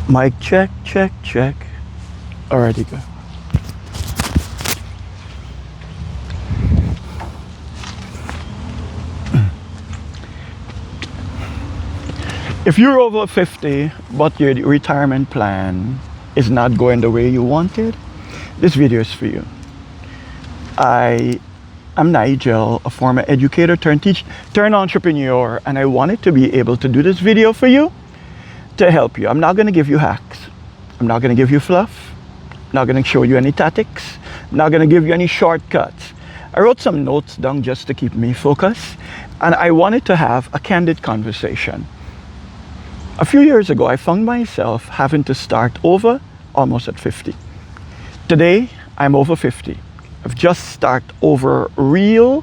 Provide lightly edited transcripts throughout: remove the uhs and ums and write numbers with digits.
Mic check, check, check. Alrighty, go. If you're over 50, but your retirement plan is not going the way you wanted, this video is for you. I am Nigel, a former educator turned entrepreneur, and I wanted to be able to do this video for you to help you. I'm not going to give you hacks. I'm not going to give you fluff. I'm not going to show you any tactics. I'm not going to give you any shortcuts. I wrote some notes down just to keep me focused, and I wanted to have a candid conversation. A few years ago, I found myself having to start over almost at 50. Today, I'm over 50. I've just started over real,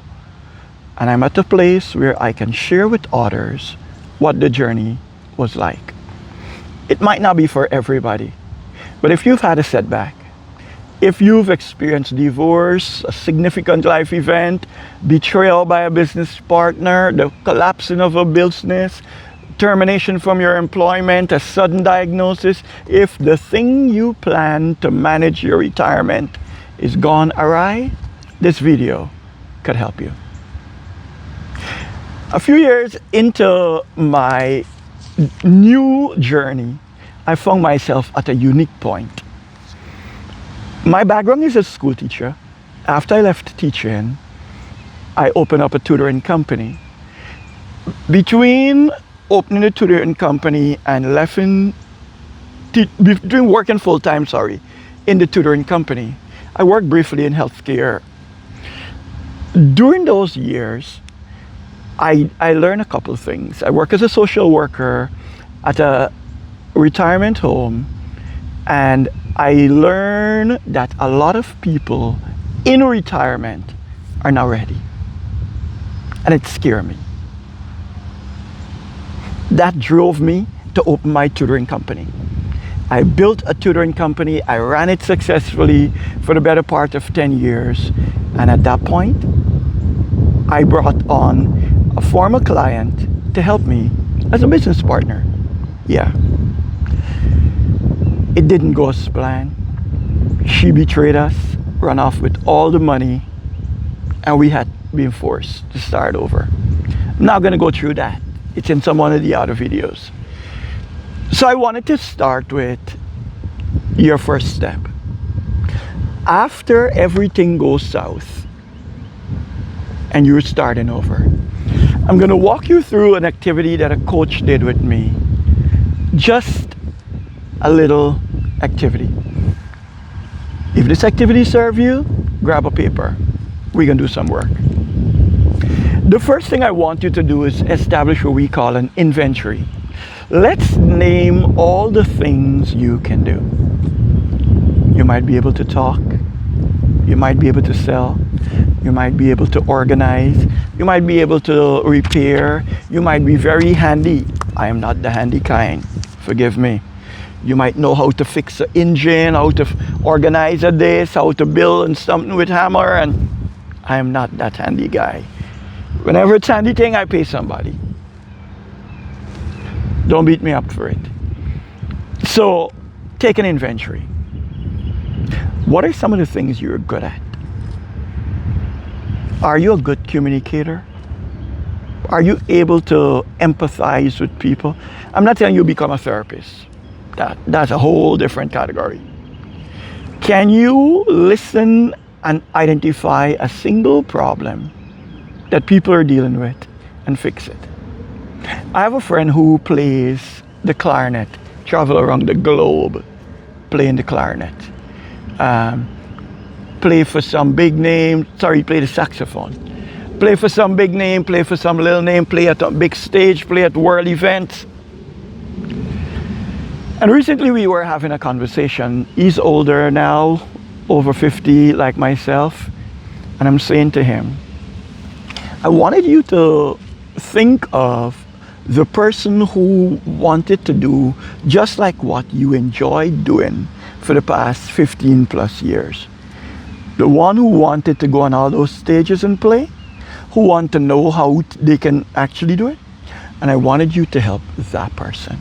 and I'm at a place where I can share with others what the journey was like. It might not be for everybody, but if you've had a setback, if you've experienced divorce, a significant life event, betrayal by a business partner, the collapsing of a business, termination from your employment, a sudden diagnosis, if the thing you plan to manage your retirement is gone awry, this video could help you. A few years into my new journey, I found myself at a unique point. My background is a school teacher. After I left teaching, I opened up a tutoring company. Between opening a tutoring company and between working full-time, in the tutoring company, I worked briefly in healthcare. During those years, I learned a couple of things. I worked as a social worker at a retirement home, and I learned that a lot of people in retirement are not ready. And it scared me. That drove me to open my tutoring company. I built a tutoring company. I ran it successfully for the better part of 10 years. And at that point, I brought on a former client to help me as a business partner. Yeah. It didn't go as planned. She betrayed us, ran off with all the money, and we had been forced to start over. I'm not going to go through that. It's in some one of the other videos. So I wanted to start with your first step. After everything goes south and you're starting over, I'm going to walk you through an activity that a coach did with me. Just a little activity. If this activity serves you, grab a paper. We're going to do some work. The first thing I want you to do is establish what we call an inventory. Let's name all the things you can do. You might be able to talk. You might be able to sell. You might be able to organize. You might be able to repair. You might be very handy. I am not the handy kind. Forgive me. You might know how to fix an engine, how to organize a this, how to build something with hammer, and I am not that handy guy. Whenever it's a handy thing, I pay somebody. Don't beat me up for it. So, take an inventory. What are some of the things you're good at? Are you a good communicator? Are you able to empathize with people? I'm not telling you become a therapist. That's a whole different category. Can you listen and identify a single problem that people are dealing with and fix it? I have a friend who plays the clarinet, travel around the globe playing the clarinet. Play for some big name, play the saxophone. Play for some big name, play for some little name, play at a big stage, play at world events. And recently we were having a conversation. He's older now, over 50 like myself, and I'm saying to him, I wanted you to think of the person who wanted to do just like what you enjoyed doing for the past 15 plus years. The one who wanted to go on all those stages and play, who want to know how they can actually do it. And I wanted you to help that person.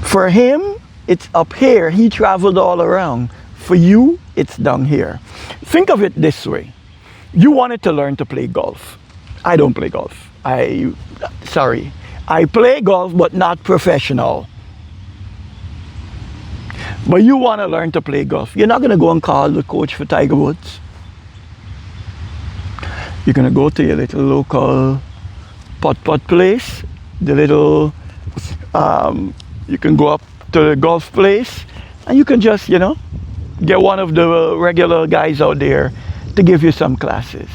For him, it's up here. He traveled all around. For you, it's down here. Think of it this way. You wanted to learn to play golf. I don't play golf. Sorry. I play golf, but not professional. But you want to learn to play golf. You're not going to go and call the coach for Tiger Woods. You're going to go to your little local putt-putt place. The little, you can go up to the golf place and you can just, get one of the regular guys out there to give you some classes.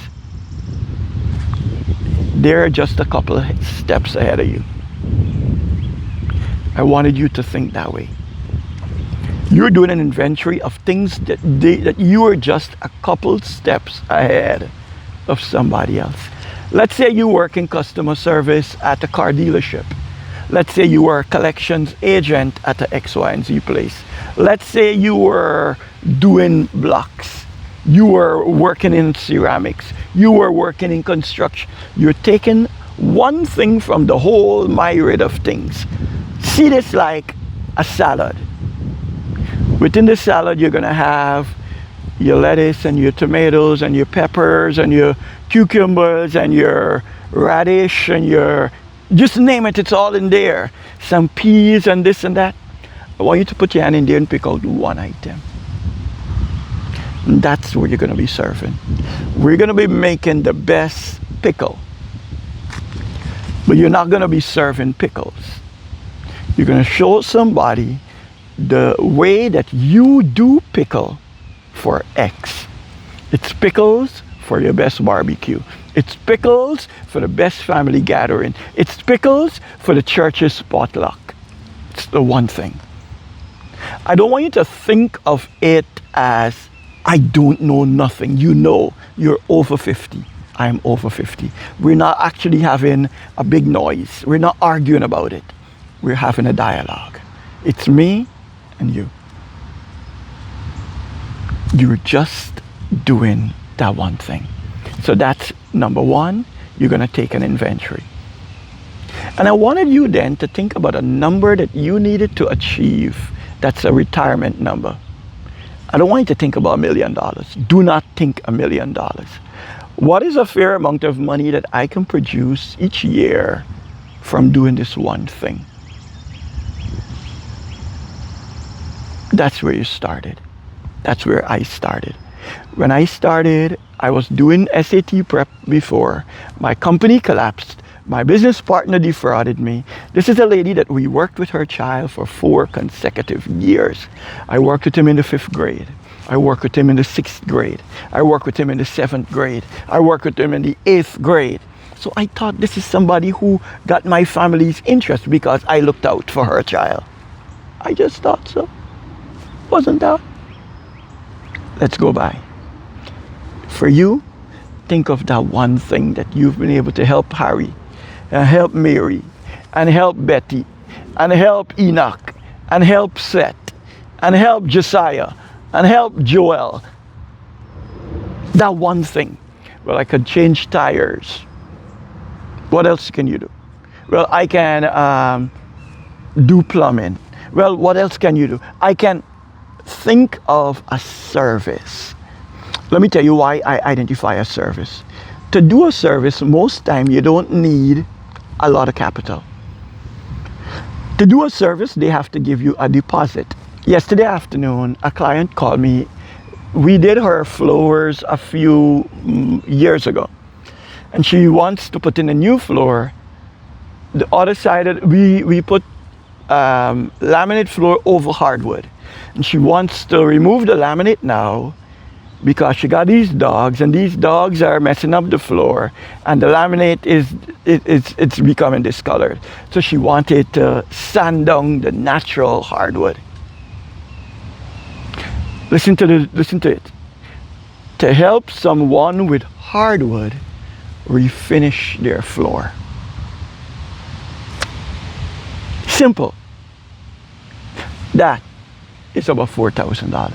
They're just a couple of steps ahead of you. I wanted you to think that way. You're doing an inventory of things that you are just a couple steps ahead of somebody else. Let's say you work in customer service at a car dealership. Let's say you were a collections agent at a X, Y, and Z place. Let's say you were doing blocks. You were working in ceramics. You were working in construction. You're taking one thing from the whole myriad of things. See this like a salad. Within the salad, you're going to have your lettuce and your tomatoes and your peppers and your cucumbers and your radish and your, just name it, it's all in there. Some peas and this and that. I want you to put your hand in there and pick out one item. And that's what you're going to be serving. We're going to be making the best pickle. But you're not going to be serving pickles. You're going to show somebody the way that you do pickle for X. It's pickles for your best barbecue. It's pickles for the best family gathering. It's pickles for the church's potluck. It's the one thing. I don't want you to think of it as, I don't know nothing. You know, you're over 50. I'm over 50. We're not actually having a big noise. We're not arguing about it. We're having a dialogue. It's me and you. You're just doing that one thing. So that's number one. You're going to take an inventory. And I wanted you then to think about a number that you needed to achieve. That's a retirement number. I don't want you to think about $1 million. Do not think $1 million. What is a fair amount of money that I can produce each year from doing this one thing? That's where you started. That's where I started. When I started, I was doing SAT prep before. My company collapsed. My business partner defrauded me. This is a lady that we worked with her child for 4 consecutive years. I worked with him in the 5th grade. I worked with him in the 6th grade. I worked with him in the 7th grade. I worked with him in the 8th grade. So I thought this is somebody who got my family's interest because I looked out for her child. I just thought so. Wasn't that? Let's go by. For you, think of that one thing that you've been able to help Harry, and help Mary, and help Betty, and help Enoch, and help Seth, and help Josiah, and help Joel. That one thing. Well, I could change tires. What else can you do? Well, I can do plumbing. Well, what else can you do? I can think of a service. Let me tell you why I identify a service. To do a service, most time you don't need a lot of capital. To do a service, they have to give you a deposit. Yesterday afternoon, a client called me. We did her floors a few years ago. And she wants to put in a new floor. The other side, we put laminate floor over hardwood. And she wants to remove the laminate now because she got these dogs, and these dogs are messing up the floor, and the laminate it's becoming discolored. So she wanted to sand down the natural hardwood. Listen to it. To help someone with hardwood refinish their floor. Simple. That is about $4,000.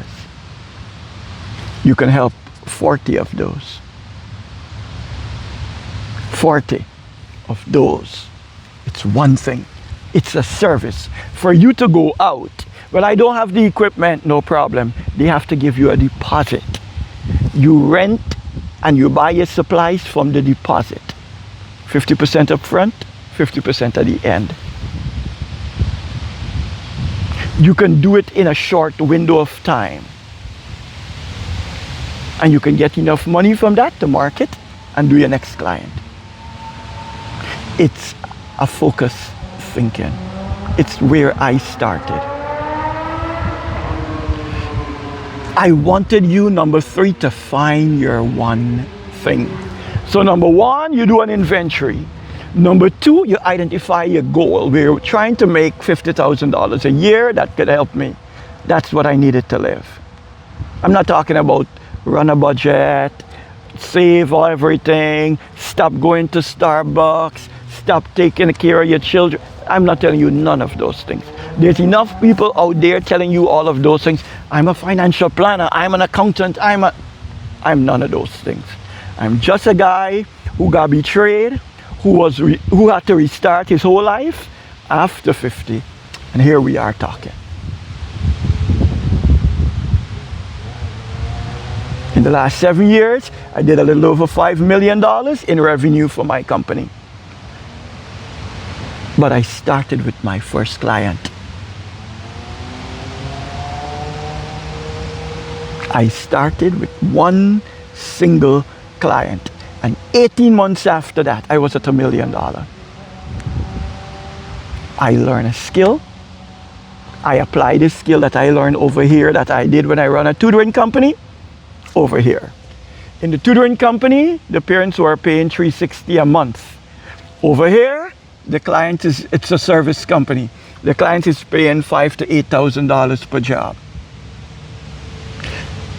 You can help 40 of those. 40 of those. It's one thing. It's a service. For you to go out, well, I don't have the equipment, no problem. They have to give you a deposit. You rent and you buy your supplies from the deposit. 50% up front, 50% at the end. You can do it in a short window of time. And you can get enough money from that to market and do your next client. It's a focus thinking. It's where I started. I wanted you, number 3, to find your one thing. So number 1, you do an inventory. Number 2, you identify your goal. We're trying to make $50,000 a year. That could help me. That's what I needed to live. I'm not talking about run a budget, save everything, stop going to Starbucks, stop taking care of your children. I'm not telling you none of those things. There's enough people out there telling you all of those things. I'm a financial planner, I'm an accountant, I'm none of those things. I'm just a guy who got betrayed, who had to restart his whole life after 50. And here we are talking. In the last 7 years, I did a little over $5 million in revenue for my company. But I started with my first client. I started with one single client. And 18 months after that, I was at $1 million. I learned a skill. I applied the skill that I learned over here that I did when I run a tutoring company over here. In the tutoring company, the parents were paying $360 a month. Over here, the client it's a service company. The client is paying $5,000 to $8,000 per job.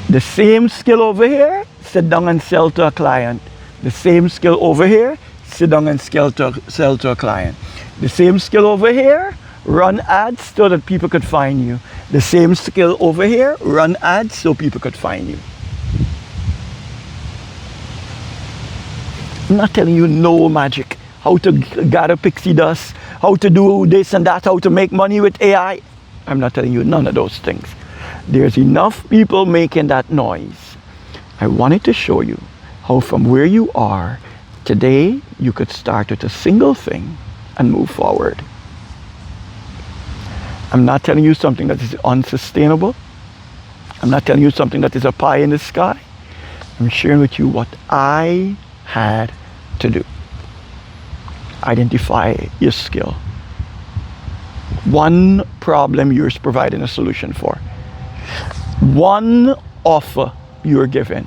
The same skill over here, sit down and sell to a client. The same skill over here, sit down and sell to a client. The same skill over here, run ads so that people could find you. The same skill over here, run ads so people could find you. I'm not telling you no magic, how to gather pixie dust, how to do this and that, how to make money with AI. I'm not telling you none of those things. There's enough people making that noise. I wanted to show you how from where you are today, you could start with a single thing and move forward. I'm not telling you something that is unsustainable. I'm not telling you something that is a pie in the sky. I'm sharing with you what I had to do. Identify your skill. One problem you're providing a solution for. One offer you're given.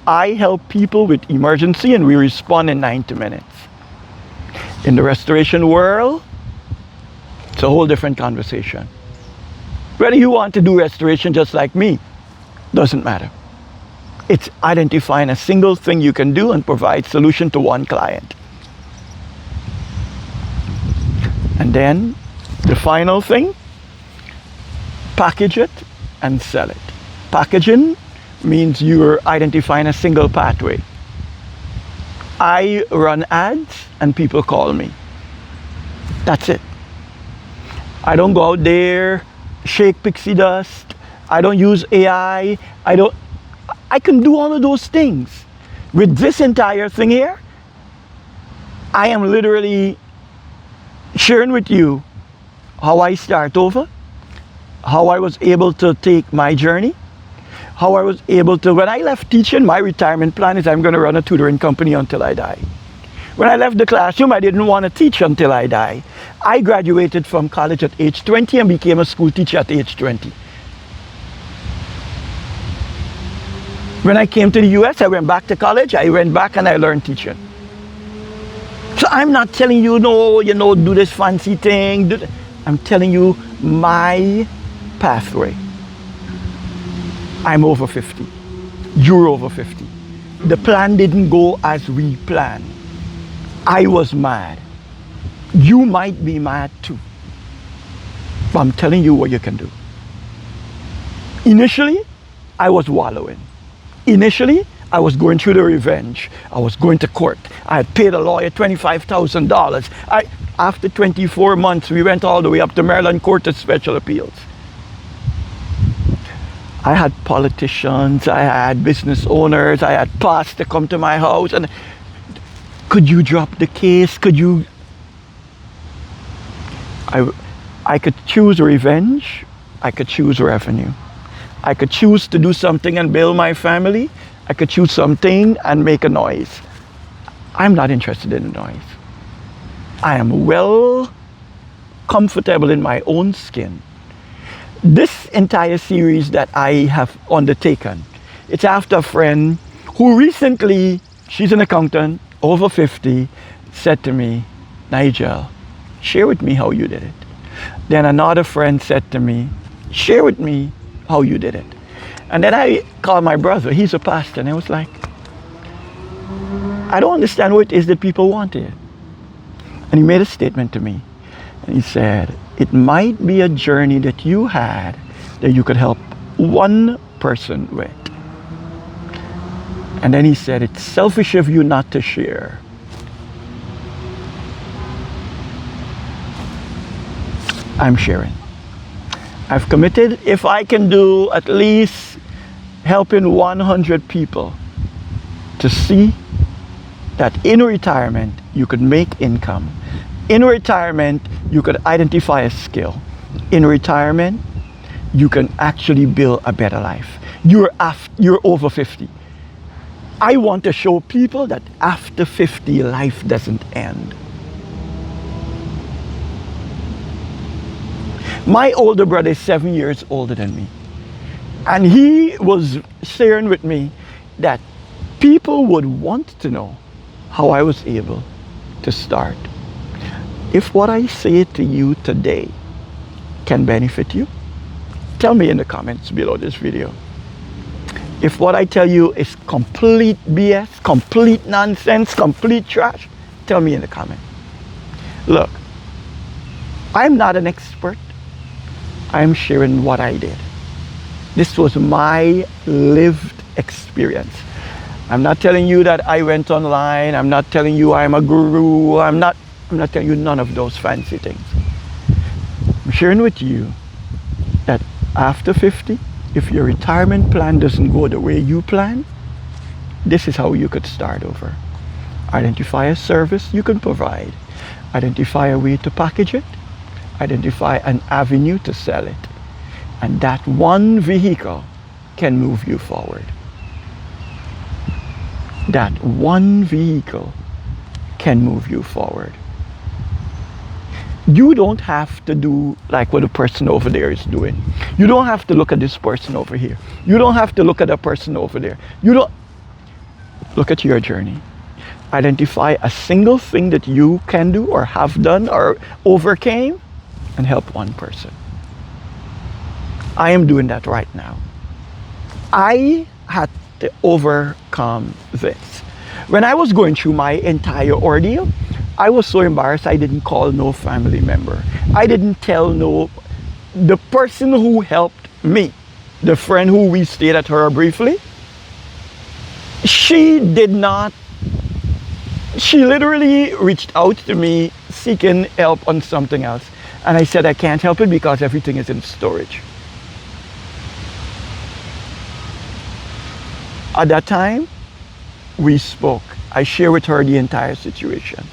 I help people with emergency and we respond in 90 minutes. In the restoration world, it's a whole different conversation. Whether you want to do restoration just like me, doesn't matter. It's identifying a single thing you can do and provide solution to one client. And then the final thing, package it and sell it. Packaging means you're identifying a single pathway. I run ads and people call me. That's it. I don't go out there, shake pixie dust. I don't use AI. I can do all of those things. With this entire thing here, I am literally sharing with you how I start over, how I was able to take my journey, how I was able to, when I left teaching, my retirement plan is I'm going to run a tutoring company until I die. When I left the classroom, I didn't want to teach until I die. I graduated from college at age 20 and became a school teacher at age 20. When I came to the US, I went back to college, I went back and I learned teaching. So I'm not telling you, no, do this fancy thing. I'm telling you my pathway. I'm over 50. You're over 50. The plan didn't go as we planned. I was mad. You might be mad too. But I'm telling you what you can do. Initially, I was wallowing. Initially, I was going through the revenge. I was going to court. I had paid a lawyer $25,000. After 24 months, we went all the way up to Maryland Court of Special Appeals. I had politicians, I had business owners, I had pastors come to my house and, could you drop the case? Could you? I could choose revenge. I could choose revenue. I could choose to do something and build my family. I could choose something and make a noise. I'm not interested in the noise. I am well comfortable in my own skin. This entire series that I have undertaken, it's after a friend who recently, she's an accountant, over 50, said to me, Nigel, share with me how you did it. Then another friend said to me, share with me how you did it. And then I called my brother, he's a pastor, and I was like, I don't understand what it is that people wanted. And he made a statement to me. And he said, it might be a journey that you had that you could help one person with. And then he said, it's selfish of you not to share. I'm sharing. I've committed, if I can do at least helping 100 people to see that in retirement you could make income. In retirement you could identify a skill. In retirement you can actually build a better life. You're over 50. I want to show people that after 50 life doesn't end. My older brother is 7 years older than me. And he was sharing with me that people would want to know how I was able to start. If what I say to you today can benefit you, tell me in the comments below this video. If what I tell you is complete BS, complete nonsense, complete trash, tell me in the comment. Look, I'm not an expert. I'm sharing what I did. This was my lived experience. I'm not telling you that I went online. I'm not telling you I'm a guru. I'm not telling you none of those fancy things. I'm sharing with you that after 50, if your retirement plan doesn't go the way you plan, this is how you could start over. Identify a service you can provide. Identify a way to package it. Identify an avenue to sell it. And that one vehicle can move you forward. That one vehicle can move you forward. You don't have to do like what the person over there is doing. You don't have to look at this person over here. You don't have to look at the person over there. You don't look at your journey. Identify a single thing that you can do or have done or overcame and help one person. I am doing that right now. I had to overcome this. When I was going through my entire ordeal, I was so embarrassed I didn't call no family member. I didn't tell the person who helped me, the friend who we stayed at her briefly, she literally reached out to me seeking help on something else. And I said, I can't help it because everything is in storage. At that time, we spoke. I shared with her the entire situation.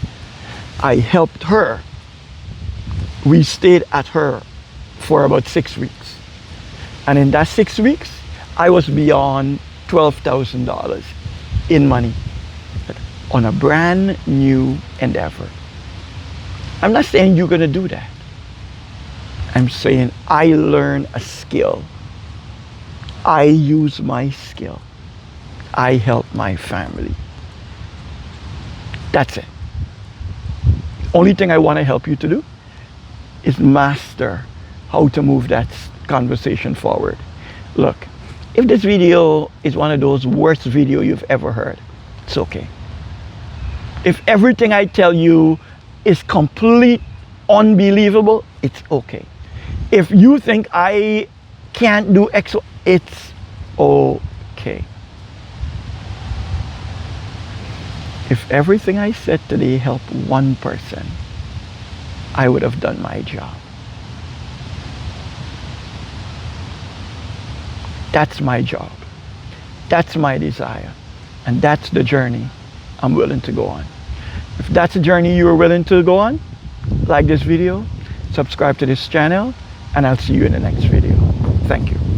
I helped her. We stayed at her for about 6 weeks. And in that 6 weeks, I was beyond $12,000 in money on a brand new endeavor. I'm not saying you're going to do that. I'm saying I learned a skill. I use my skill. I help my family. That's it. Only thing I want to help you to do is master how to move that conversation forward. Look, if this video is one of those worst videos you've ever heard, it's okay. If everything I tell you is complete unbelievable, it's okay. If you think I can't do X, it's okay. If everything I said today helped one person, I would have done my job. That's my job. That's my desire. And that's the journey I'm willing to go on. If that's a journey you're willing to go on, like this video, subscribe to this channel, and I'll see you in the next video. Thank you.